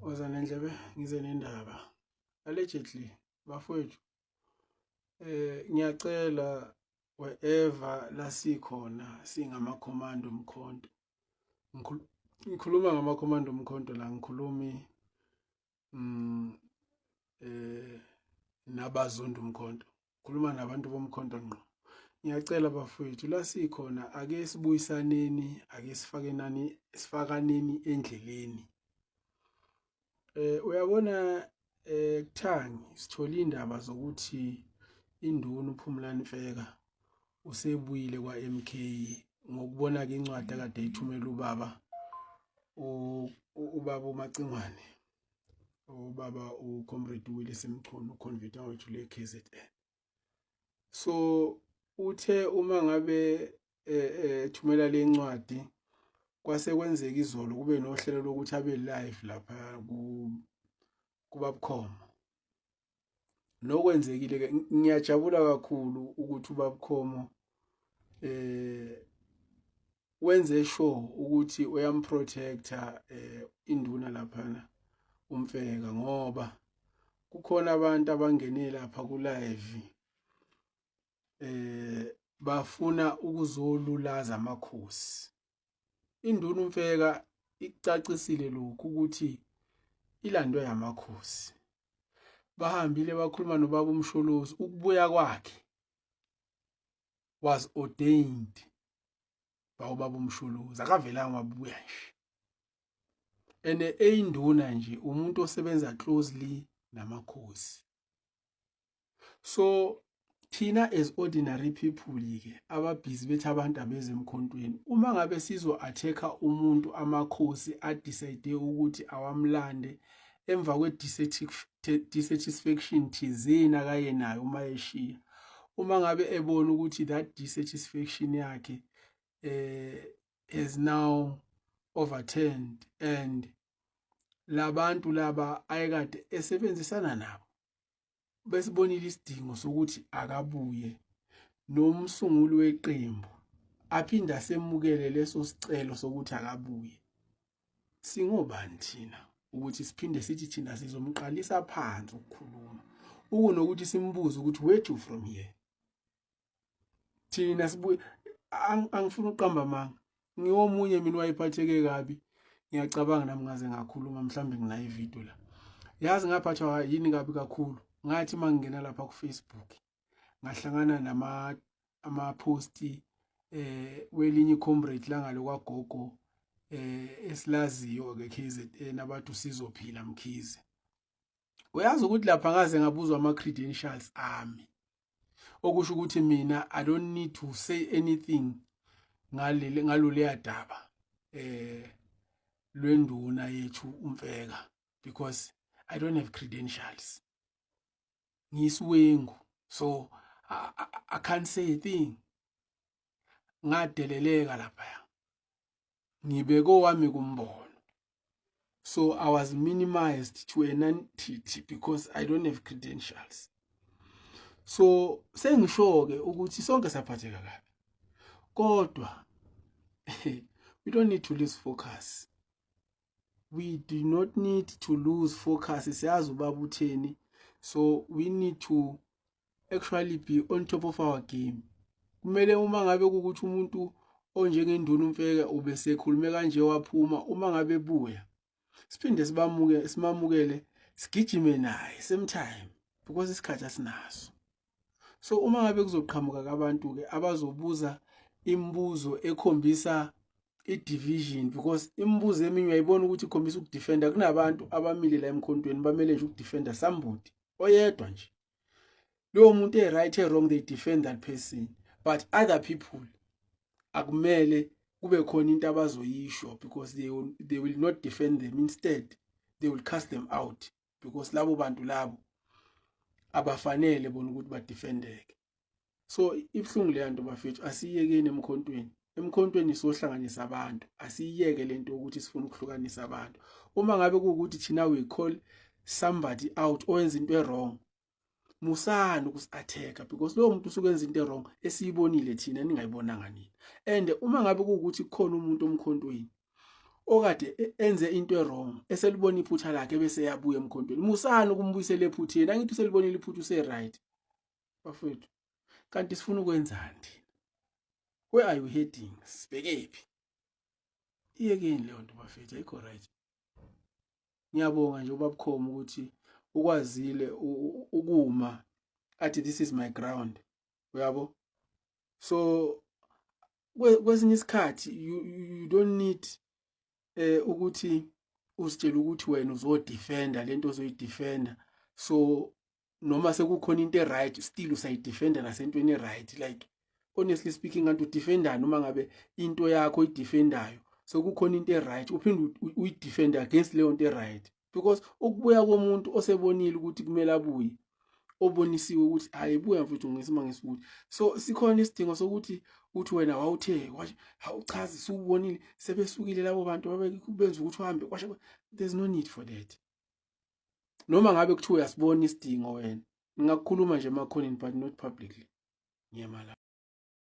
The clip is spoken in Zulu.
Wozanendlebe ngize nendaba. Allegedly bafowethu ngiyacela wherever la sikhona singamakhomando omkhonto. Ngikhuluma ngamakhomando omkhonto la ngikhulumi nabazondi umkhonto. Ngikhuluma nabantu bomkhonto ngqo. Ngiyacela bafowethu la sikhona ake sibuyisaneni, ake sifakaneni endleleni. Uyabona kuThangi sithola indaba zokuthi induna uPhumlani Mfeka usebuyile kwaMK ngokubona ke incwadi akade ayithumela ubaba uMacingwane, ubaba uComrade Willis Mchunu uconvictor wethu le KZN. So uthe uma ngabe thumela le ncwadi kwase kwenzeka izolo kube nohlelo lokuthi abe live lapha kubabukhoma. Nokwenzekile ke ngiyajabula kakhulu ukuthi ubabukhoma wenze sure ukuthi uyamprotector induna laphana uMfeka, ngoba kukhona abantu abangene lapha ku live bafuna ukuzolulaza amakhosi. Induna uMfeka icacisile lokhu ukuthi ilandwe yamakhosi. Bahambile bakhuluma nobaba uMsholozi, ukubuya kwakhe was ordained by ubaba uMsholozi, akavelanga wabuya nje. Eyinduna nje umuntu osebenza closely namakhosi. So thina as ordinary people ke ababhizi bethi abantu abeze emkhontweni, uma ngabe sizo attacker umuntu amakhosi adecide ukuthi awamlande emva kwe dissatisfaction thizeni akayenayo uma eshiya, uma ngabe ebona ukuthi that dissatisfaction yakhe is now overturned and labantu laba ayekade esebenzisana nabo besibonile isidingo sokuthi akabuye, nomsunguli weqembu aphinda semukele leso sicelo sokuthi akabuye, singobani thina ukuthi siphinde sithi thina sizomqalisa phansi ukukhuluma ukunokuthi simbuze ukuthi where to from here? Thina sibuye angifuni uqamba manga, ngiwomunye mina wayephatheke kabi. Ngiyacabanga nami ngaze ngakhuluma, mhlambe nginayo ivideo la. Yazi ngaphathwa yini kabi kakhulu, ngathi mangingena lapha ku Facebook ngahlangana ama post welinye comrade la ngalo kwaGogo esilaziyo ke KZN abathi sizophila Mkhize. Uyazi ukuthi lapha ngaze ngabuzwa ama credentials ami, okusho ukuthi mina I don't need to say anything ngalolu yadaba lwenduna yethu uMfeka, because I don't have credentials. Ngiyisiwengu, so I can't say a thing. Ngadeleleka lapha, ngibeko wami kumbono. So I was minimized to a non-entity because I don't have credentials. So sengisho ke ukuthi sonke saphatheka kabi, kodwa we don't need to lose focus. We do not need to lose focus. Siyazi ubaba utheni. So we need to actually be on top of our game. Kumele uma ngabe ukuthi umuntu onjengenduna uMfeka ubesekhulume kanje waphuma, uma ngabe ebuya siphinde simamukele sigijime naye same time, because isikhathi asinaso. So uma ngabe kuzoqhamuka abantu ke abazobuza imibuzo ekhombisa i-division, because imibuzo eminye uyayibona ukuthi ikhombisa ukudefenda, kunabantu abamile la emkhontweni bamele nje ukudefenda somebody oyedwa nje. Lo muntu right wrong, they defend that person, but other people akumele kube khona into abazoyisho, because they will not defend them. Instead they will cast them out, because labo bantu labo abafanele bona ukuthi badefendeke. So ibhlungu le nto bafethu, asiyekeni emkhontweni. Emkhontweni sohlanganisa abantu, asiyeke lento ukuthi sifuna ukuhlukanisa abantu. Uma ngabe kuukuthi thina we call somebody out owenza into wrong, musana ukusatheka, because lo muntu usuke enza into wrong esiyibonile thina ningayibonanga nini. And uma ngabe kuukuthi kukhona umuntu omkhontweni okade enze into wrong eselibona iphutha lakhe bese yabuya emkhontweni. Musana ukumbuyisela ephutheni. Angithi uselibonile iphutha use-right. Bafethu. Kanti sifuna ukwenzani thina? Where are you heading? Sibhekephi? Iyekeni leyo nto bafethu, ayikho right. Ngiyabonga nje ubaba Khoma ukuthi ukwazile ukuma athi this is my ground. Uyabo? So kwesinye isikhathi you don't need ukuthi usitshela ukuthi wena uzodefenda lento ozoyidefenda. So noma sekukhona into right still usayidefenda nasentweni right. Like honestly speaking, kanti udefenda noma ngabe into yakho oyidefendayo so kukhona into right uphinde uyidefend against leyo nto right, because ukubuya komuntu osebonile ukuthi kumele abuye, obonisiwe ukuthi hayi buya mfuthu ngesimanga esibuthi. So sikhona isidingo sokuthi uthi wena wawuthe awuchazi subonile sebesukile labo bantu babenza ukuthi uhambe kwasha. There's no need for that. Noma ngabe kuthiwa uyasibona isidingo wena, ngingakukhuluma nje emakhoneni but not publicly. Ngiyamala.